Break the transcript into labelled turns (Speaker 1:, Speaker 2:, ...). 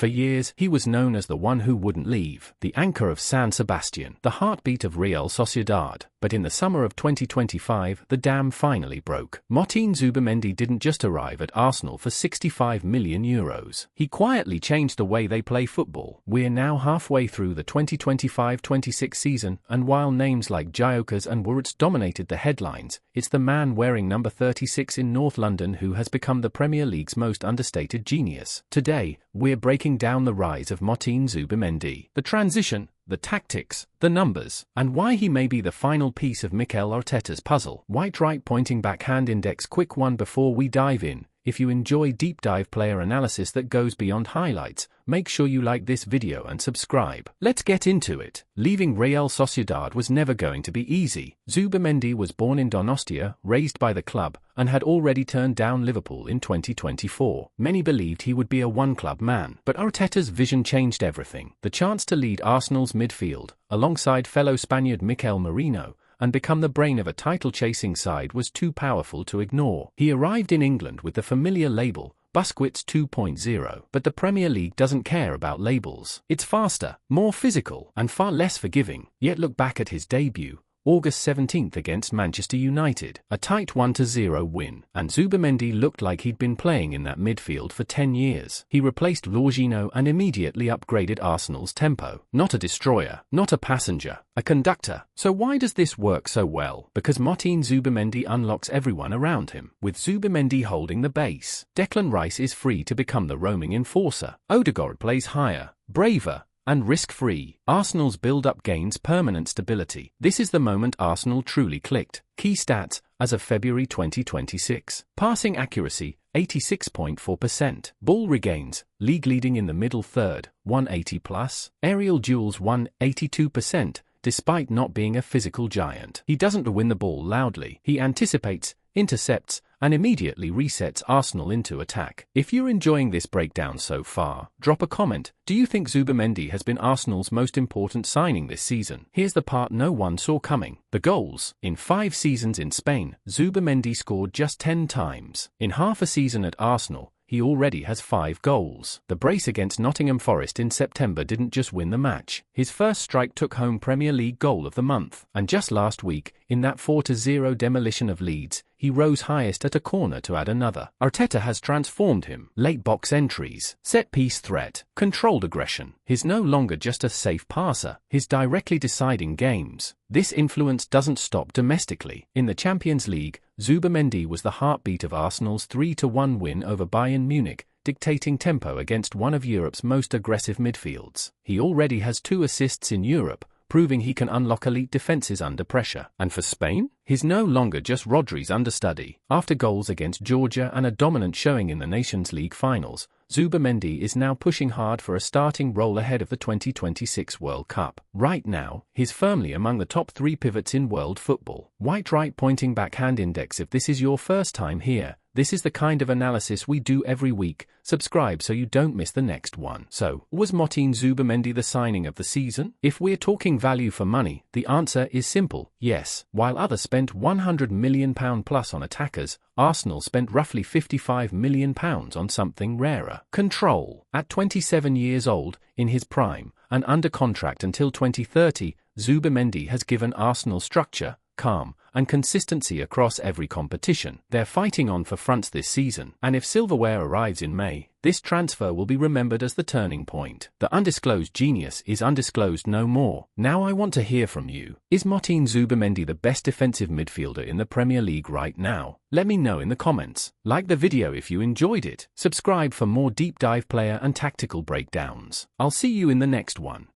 Speaker 1: For years, he was known as the one who wouldn't leave, the anchor of San Sebastian, the heartbeat of Real Sociedad. But in the summer of 2025, the dam finally broke. Martín Zubimendi didn't just arrive at Arsenal for €65 million. He quietly changed the way they play football. We're now halfway through the 2025-26 season, and while names like Gyökeres and Wurtz dominated the headlines, it's the man wearing number 36 in North London who has become the Premier League's most understated genius. Today, we're breaking down the rise of Martín Zubimendi, the transition, the tactics, the numbers, and why he may be the final piece of Mikel Arteta's puzzle. Right pointing backhand index. Quick one before we dive in. If you enjoy deep dive player analysis that goes beyond highlights, make sure you like this video and subscribe. Let's get into it. Leaving Real Sociedad was never going to be easy. Zubimendi was born in Donostia, raised by the club, and had already turned down Liverpool in 2024. Many believed he would be a one-club man, but Arteta's vision changed everything. The chance to lead Arsenal's midfield, alongside fellow Spaniard Mikel Merino, and become the brain of a title-chasing side was too powerful to ignore. He arrived in England with the familiar label, Busquets 2.0. But the Premier League doesn't care about labels. It's faster, more physical, and far less forgiving. Yet look back at his debut, August 17th against Manchester United, a tight 1-0 win, and Zubimendi looked like he'd been playing in that midfield for 10 years. He replaced Jorginho and immediately upgraded Arsenal's tempo. Not a destroyer, not a passenger, a conductor. So why does this work so well? Because Martín Zubimendi unlocks everyone around him. With Zubimendi holding the base, Declan Rice is free to become the roaming enforcer. Odegaard plays higher, braver, and risk-free. Arsenal's build-up gains permanent stability. This is the moment Arsenal truly clicked. Key stats, as of February 2026. Passing accuracy, 86.4%. Ball regains, league-leading in the middle third, 180+. Aerial duels, 182%, despite not being a physical giant. He doesn't win the ball loudly. He anticipates, intercepts, and immediately resets Arsenal into attack. If you're enjoying this breakdown so far, drop a comment. Do you think Zubimendi has been Arsenal's most important signing this season? Here's the part no one saw coming. The goals. In 5 seasons in Spain, Zubimendi scored just 10 times. In half a season at Arsenal, he already has 5 goals. The brace against Nottingham Forest in September didn't just win the match. His first strike took home Premier League Goal of the Month. And just last week, in that 4-0 demolition of Leeds, he rose highest at a corner to add another. Arteta has transformed him. Late box entries, set-piece threat, controlled aggression. He's no longer just a safe passer. He's directly deciding games. This influence doesn't stop domestically. In the Champions League, Zubimendi was the heartbeat of Arsenal's 3-1 win over Bayern Munich, dictating tempo against one of Europe's most aggressive midfields. He already has 2 assists in Europe, proving he can unlock elite defenses under pressure. And for Spain, he's no longer just Rodri's understudy. After goals against Georgia and a dominant showing in the Nations League finals, Zubimendi is now pushing hard for a starting role ahead of the 2026 World Cup. Right now, he's firmly among the top 3 pivots in world football. Right pointing backhand index. If this is your first time here, this is the kind of analysis we do every week. Subscribe so you don't miss the next one. So, was Martín Zubimendi the signing of the season? If we're talking value for money, the answer is simple, yes. While others spent £100 million plus on attackers, Arsenal spent roughly £55 million on something rarer. Control. At 27 years old, in his prime, and under contract until 2030, Zubimendi has given Arsenal structure, calm, and consistency across every competition. They're fighting on for fronts this season, and if silverware arrives in May, this transfer will be remembered as the turning point. The undisclosed genius is undisclosed no more. Now I want to hear from you. Is Martín Zubimendi the best defensive midfielder in the Premier League right now? Let me know in the comments. Like the video if you enjoyed it. Subscribe for more deep dive player and tactical breakdowns. I'll see you in the next one.